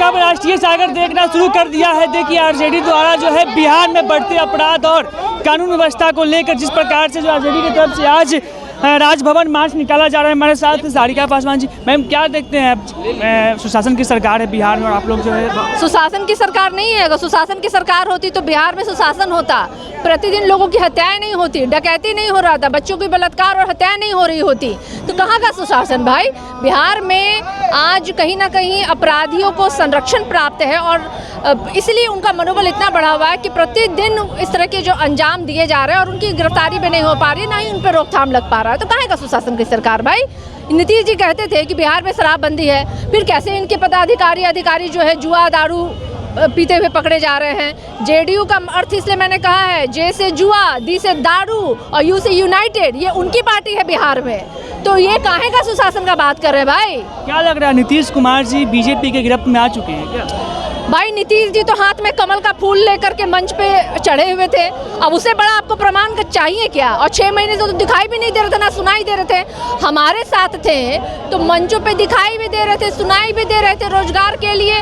अब राष्ट्रीय सागर देखना शुरू कर दिया है। देखिए आरजेडी द्वारा जो है बिहार में बढ़ते अपराध और कानून व्यवस्था को लेकर जिस प्रकार से जो आरजेडी की तरफ से आज राजभवन मार्च निकाला जा रहा है। हमारे साथ सारिका पासवान जी। मैम क्या देखते हैं, सुशासन की सरकार है बिहार में और आप लोग जो है सुशासन की सरकार नहीं है। अगर सुशासन की सरकार होती तो बिहार में सुशासन होता, प्रतिदिन लोगों की हत्याएं नहीं होती, डकैती नहीं हो रहा था, बच्चों की बलात्कार और हत्याएं नहीं हो रही होती। तो कहाँ का सुशासन भाई? बिहार में आज कहीं ना कहीं अपराधियों को संरक्षण प्राप्त है और इसलिए उनका मनोबल इतना बढ़ा हुआ है कि प्रतिदिन इस तरह के जो अंजाम दिए जा रहे हैं और उनकी गिरफ्तारी भी नहीं हो पा रही, ना ही उन पर रोकथाम लग पा रहा है। तो कहाँ का सुशासन की सरकार भाई? नीतीश जी कहते थे कि बिहार में शराबबंदी है, फिर कैसे इनके अधिकारी जो है जुआ दारू पीते हुए पकड़े जा रहे हैं। जेडीयू का अर्थ इसलिए मैंने कहा है, जे से जुआ, दी से दारू और यू से यूनाइटेड, ये उनकी पार्टी है बिहार में। तो ये काहे का सुशासन का बात कर रहे हैं भाई? क्या लग रहा है नीतीश कुमार जी बीजेपी के गिरफ्त में आ चुके हैं क्या? भाई नीतीश जी तो हाथ में कमल का फूल लेकर के मंच पे चढ़े हुए थे। अब उससे बड़ा आपको प्रमाण का चाहिए क्या? और 6 महीने से तो दिखाई भी नहीं दे रहे थे, ना सुनाई दे रहे थे। हमारे साथ थे तो मंचों पे दिखाई भी दे रहे थे, सुनाई भी दे रहे थे, रोजगार के लिए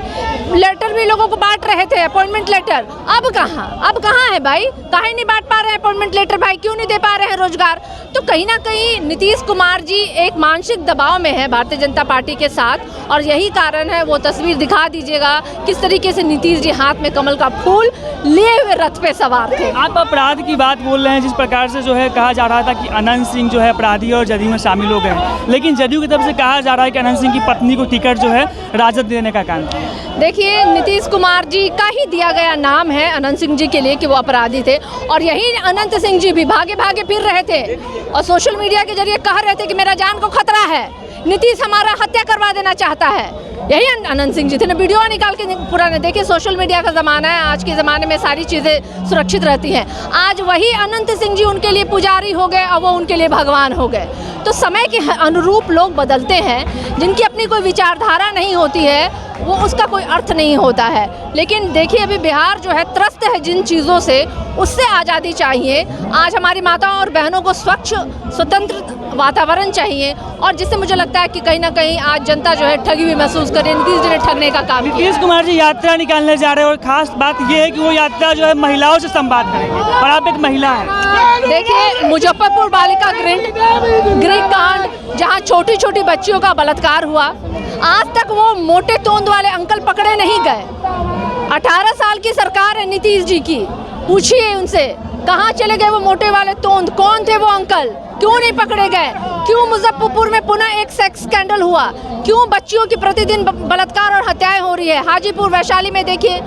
लेटर भी लोगों को बांट रहे थे, अपॉइंटमेंट लेटर। अब कहाँ है भाई? काहे नहीं बांट पा रहे हैं अपॉइंटमेंट लेटर भाई? क्यों नहीं दे पा रहे हैं रोजगार? तो कहीं ना कहीं नीतीश कुमार जी एक मानसिक दबाव में है भारतीय जनता पार्टी के साथ, और यही कारण है। वो तस्वीर दिखा दीजिएगा किस तरीके से नीतीश जी हाथ में कमल का फूल लिए हुए रथ पे सवार थे। आप अपराध की बात बोल रहे हैं, जिस प्रकार से जो है कहा जा रहा था कि अनंत सिंह जो है अपराधी और जदयू में शामिल हो गए, लेकिन जदयू की तरफ से कहा जा रहा है कि अनंत सिंह की पत्नी को टिकट जो है राजद देने का काम किया। देखिए नीतीश कुमार जी का ही दिया गया नाम है अनंत सिंह जी के लिए कि वो अपराधी थे, और यही अनंत सिंह जी भी भागे भागे फिर रहे थे और सोशल मीडिया के जरिए कह रहे थे कि मेरा जान को खतरा है, नीतीश हमारा हत्या करवा देना चाहता है। यही अनंत सिंह जी थे ना। वीडियो निकाल के पुराने देखिए, सोशल मीडिया का ज़माना है, आज के ज़माने में सारी चीज़ें सुरक्षित रहती हैं। आज वही अनंत सिंह जी उनके लिए पुजारी हो गए और वो उनके लिए भगवान हो गए। तो समय के अनुरूप लोग बदलते हैं, जिनकी अपनी कोई विचारधारा नहीं होती है वो उसका कोई अर्थ नहीं होता है। लेकिन देखिए अभी बिहार जो है त्रस्त है जिन चीज़ों से, उससे आज़ादी चाहिए। आज हमारी माताओं और बहनों को स्वच्छ स्वतंत्र वातावरण चाहिए, और जिससे मुझे लगता है कि कहीं ना कहीं आज जनता जो है ठगी हुई महसूस करे। नीतीश जी ने ठगने का काम किया। नीतीश कुमार जी यात्रा निकालने जा रहे हैं और खास बात ये है कि वो यात्रा जो है महिलाओं से संवाद करेंगे, और आप एक महिला हैं। देखिए मुजफ्फरपुर बालिका गृह कांड, जहाँ छोटी छोटी बच्चियों का बलात्कार हुआ, आज तक वो मोटे तोंद वाले अंकल पकड़े नहीं गए। 18 साल की सरकार है नीतीश जी की, पूछिए उनसे कहाँ चले गए वो मोटे वाले तोंद? कौन थे वो अंकल? क्यों नहीं पकड़े गए? क्यों मुजफ्फरपुर में पुनः एक सेक्स स्कैंडल हुआ? क्यों बच्चियों की प्रतिदिन बलात्कार और हत्याएं हो रही है? हाजीपुर वैशाली में देखिए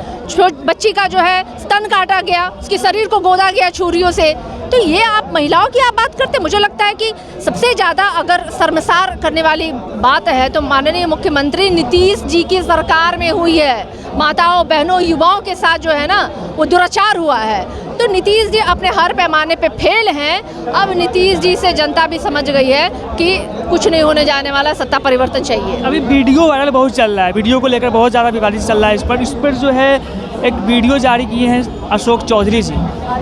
बच्ची का जो है स्तन काटा गया, उसके शरीर को गोदा गया छुरियों से। तो ये आप महिलाओं की आप बात करते, मुझे लगता है कि सबसे ज़्यादा अगर शर्मसार करने वाली बात है तो माननीय मुख्यमंत्री नीतीश जी की सरकार में हुई है। माताओं बहनों युवाओं के साथ जो है ना वो दुराचार हुआ है। तो नीतीश जी अपने हर पैमाने पे फेल हैं। अब नीतीश जी से जनता भी समझ गई है कि कुछ नहीं होने जाने वाला, सत्ता परिवर्तन चाहिए। अभी वीडियो वायरल बहुत चल रहा है, वीडियो को लेकर बहुत ज़्यादा विवादित चल रहा है। इस पर जो है एक वीडियो जारी किए हैं अशोक चौधरी जी,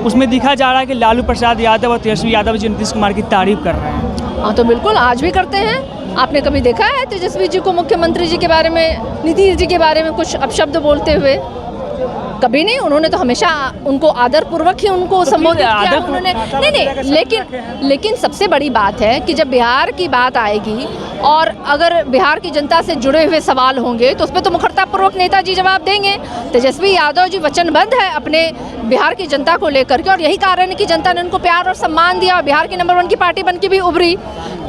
उसमें दिखा जा रहा है कि लालू प्रसाद यादव और तेजस्वी यादव जी नीतीश कुमार की तारीफ कर रहे हैं। हाँ तो बिल्कुल आज भी करते हैं। आपने कभी देखा है तेजस्वी जी को मुख्यमंत्री जी के बारे में, नीतीश जी के बारे में कुछ अपशब्द बोलते हुए? कभी नहीं। उन्होंने तो हमेशा उनको आदरपूर्वक ही उनको संबोधित किया उन्होंने। नहीं, लेकिन सबसे बड़ी बात है कि जब बिहार की बात आएगी और अगर बिहार की जनता से जुड़े हुए सवाल होंगे तो उस पर तो मुखरतापूर्वक नेताजी जवाब देंगे। तेजस्वी यादव जी वचनबद्ध है अपने बिहार की जनता को लेकर के, और यही कारण है कि जनता ने उनको प्यार और सम्मान दिया और बिहार की नंबर 1 की पार्टी बन के भी उभरी।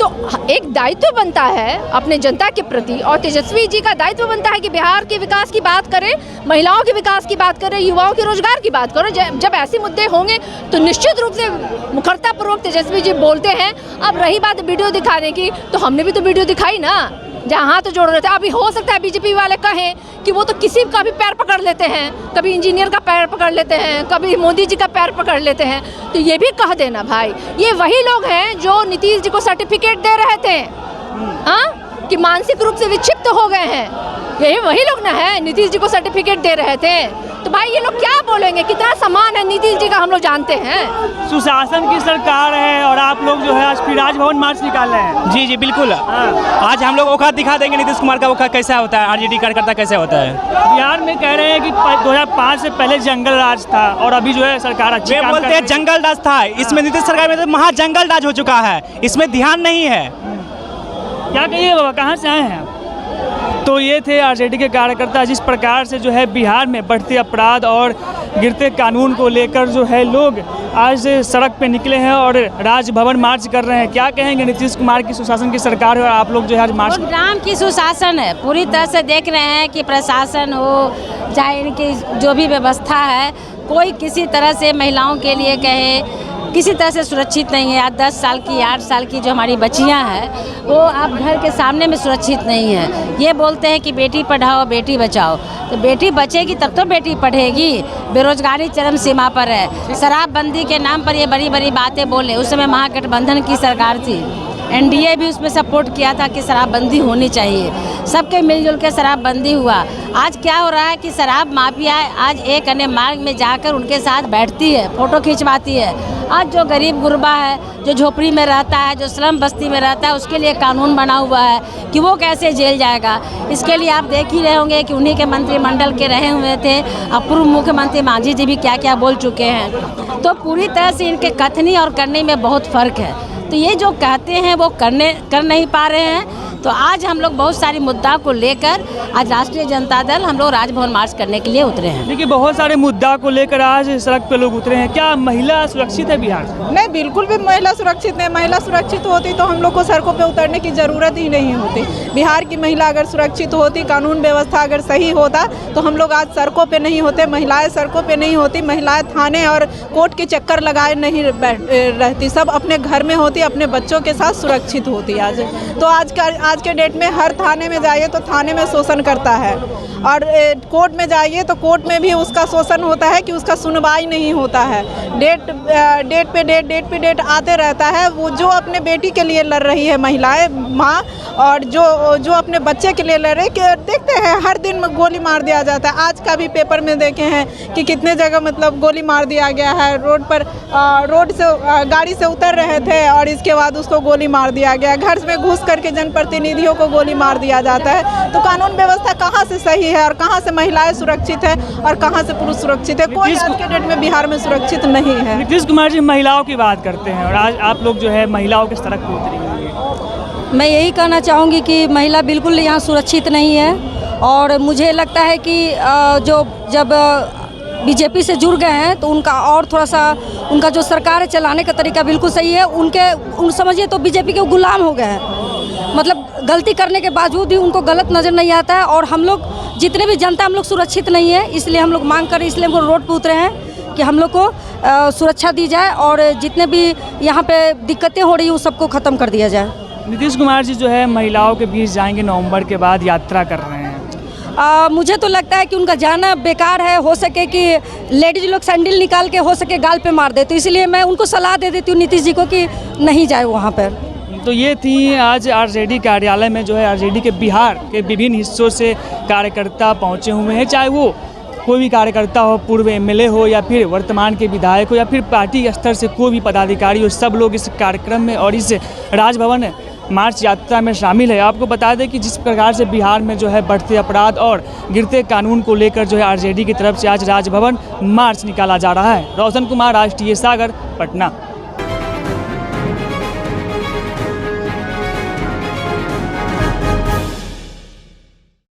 तो एक दायित्व बनता है अपने जनता के प्रति, और तेजस्वी जी का दायित्व बनता है कि बिहार के विकास की बात करें, महिलाओं के विकास की बात करें, युवाओं के रोजगार की बात करें। जब ऐसे मुद्दे होंगे तो निश्चित रूप से मुखरतापूर्वक तेजस्वी जी बोलते हैं। अब रही बात वीडियो दिखाने की, तो हमने भी तो वीडियो दिखाई ना, जहाँ हाथ जोड़ रहे थे। अभी हो सकता है बीजेपी वाले कहें कि वो तो किसी का भी पैर पकड़ लेते हैं, कभी इंजीनियर का पैर पकड़ लेते हैं, कभी मोदी जी का पैर पकड़ लेते हैं। तो ये भी कह देना भाई, ये वही लोग हैं जो नीतीश जी को सर्टिफिकेट दे रहे थे। हाँ कि मानसिक रूप से विक्षिप्त हो गए हैं। यही वही लोग ना है, नीतीश जी को सर्टिफिकेट दे रहे थे। तो भाई ये लोग क्या बोलेंगे, कितना सम्मान है नीतीश जी का हम लोग जानते हैं। सुशासन की सरकार है और आप लोग जो है आज फिर राजभवन मार्च निकाल रहे हैं। जी जी बिल्कुल। आज हम लोग औकात दिखा देंगे नीतीश कुमार का औकात कैसा होता है, आरजेडी कार्यकर्ता कैसे होता है। बिहार में कह रहे हैं कि 2005 से पहले जंगल राज था और अभी जो है सरकार अच्छी वे काम बोलते कर हैं रही है। जंगल राज था, इसमें नीतीश सरकार में तो महा जंगल राज हो चुका है, इसमें ध्यान नहीं है। क्या कहिए बाबा, कहाँ से आए हैं आप? तो ये थे आरजेडी के कार्यकर्ता। जिस प्रकार से जो है बिहार में बढ़ते अपराध और गिरते कानून को लेकर जो है लोग आज सड़क पे निकले हैं और राजभवन मार्च कर रहे हैं। क्या कहेंगे, नीतीश कुमार की सुशासन की सरकार है और आप लोग जो है आज मार्च। ग्राम की सुशासन है, पूरी तरह से देख रहे हैं कि प्रशासन हो चाहे इनकी जो भी व्यवस्था है, कोई किसी तरह से महिलाओं के लिए कहे किसी तरह से सुरक्षित नहीं है। आज 10 साल की 8 साल की जो हमारी बच्चियां हैं वो आप घर के सामने में सुरक्षित नहीं है। ये बोलते हैं कि बेटी पढ़ाओ बेटी बचाओ, तो बेटी बचेगी तब तो बेटी पढ़ेगी। बेरोजगारी चरम सीमा पर है, शराबबंदी के नाम पर ये बड़ी बड़ी बातें बोले। उस समय महागठबंधन की सरकार थी, एनडीए भी उसमें सपोर्ट किया था कि शराबबंदी होनी चाहिए, सबके मिलजुल के शराबबंदी हुआ। आज क्या हो रहा है कि शराब माफिया आज एक अन्य मार्ग में जाकर उनके साथ बैठती है, फ़ोटो खिंचवाती है। आज जो गरीब गुरबा है, जो झोपड़ी में रहता है, जो स्लम बस्ती में रहता है, उसके लिए कानून बना हुआ है कि वो कैसे जेल जाएगा। इसके लिए आप देख ही रहे होंगे कि उन्हीं के मंत्रिमंडल के रहे हुए थे पूर्व मुख्यमंत्री मांझी जी भी क्या क्या बोल चुके हैं। तो पूरी तरह से इनके कथनी और करने में बहुत फ़र्क है। तो ये जो कहते हैं वो कर नहीं पा रहे हैं। तो आज हम लोग बहुत सारी मुद्दा को लेकर आज राष्ट्रीय जनता दल हम लोग राजभवन मार्च करने के लिए उतरे हैं। देखिए बहुत सारे मुद्दा को लेकर आज सड़क पे लोग उतरे हैं। क्या महिला सुरक्षित है बिहार में? नहीं, बिल्कुल भी महिला सुरक्षित नहीं। महिला सुरक्षित होती तो हम लोग को सड़कों पे उतरने की ज़रूरत ही नहीं होती। बिहार की महिला अगर सुरक्षित होती, कानून व्यवस्था अगर सही होता तो हम लोग आज सड़कों पे नहीं होते, महिलाएं सड़कों पे नहीं होती, महिलाएं थाने और कोर्ट के चक्कर लगाए नहीं रहती, सब अपने घर में होती, अपने बच्चों के साथ सुरक्षित होती। आज तो आज के डेट में हर थाने में जाइए तो थाने में शोषण करता है और कोर्ट में जाइए तो कोर्ट में भी उसका शोषण होता है कि उसका सुनवाई नहीं होता है। डेट पे डेट आते रहता है। वो जो अपने बेटी के लिए लड़ रही है महिलाएं, माँ, और जो अपने बच्चे के लिए लड़ रही है, देखते हैं हर दिन गोली मार दिया जाता है। आज का भी पेपर में देखे हैं कि कितने जगह मतलब गोली मार दिया गया है। रोड से गाड़ी से उतर रहे थे और इसके बाद उसको गोली मार दिया गया। घर में घुस करके जनप्रतिनिधियों को गोली मार दिया जाता है। तो कानून व्यवस्था कहाँ से सही है और कहाँ से महिलाएं सुरक्षित है और कहाँ से पुरुष सुरक्षित है? कोई आज के डेट में बिहार में सुरक्षित नहीं है। नीतीश कुमार जी महिलाओं की बात करते हैं और आज आप लोग जो है महिलाओं के सड़क पर उतरी होंगी। मैं यही कहना चाहूँगी कि महिला बिल्कुल यहाँ सुरक्षित नहीं है और मुझे लगता है कि जब बीजेपी से जुड़ गए हैं तो उनका और थोड़ा सा उनका जो सरकार चलाने का तरीका बिल्कुल सही है। उन समझिए तो बीजेपी के गुलाम हो गए हैं, मतलब गलती करने के बावजूद भी उनको गलत नज़र नहीं आता है। और हम लोग जितने भी जनता हम लोग सुरक्षित नहीं है, इसलिए हम लोग मांग कर इसलिए हम लोग रोड पे उतरे हैं कि हम लोग को सुरक्षा दी जाए और जितने भी यहाँ पे दिक्कतें हो रही हैं उन सबको ख़त्म कर दिया जाए। नीतीश कुमार जी जो है महिलाओं के बीच जाएंगे, नवंबर के बाद यात्रा कर रहे हैं। मुझे तो लगता है कि उनका जाना बेकार है। हो सके कि लेडीज लोग सैंडल निकाल के हो सके गाल पे मार दे, तो इसलिए मैं उनको सलाह दे देती हूँ नीतीश जी को कि नहीं जाए वहाँ पर। तो ये थी आज आरजेडी कार्यालय में जो है आरजेडी के बिहार के विभिन्न हिस्सों से कार्यकर्ता पहुँचे हुए हैं, चाहे वो कोई भी कार्यकर्ता हो, पूर्व एमएलए हो या फिर वर्तमान के विधायक हो या फिर पार्टी स्तर से कोई भी पदाधिकारी हो, सब लोग इस कार्यक्रम में और इस राजभवन मार्च यात्रा में शामिल है। आपको बता दें कि जिस प्रकार से बिहार में जो है बढ़ते अपराध और गिरते कानून को लेकर जो है आरजेडी की तरफ से आज राजभवन मार्च निकाला जा रहा है। रोशन कुमार, राष्ट्रीय सागर, पटना।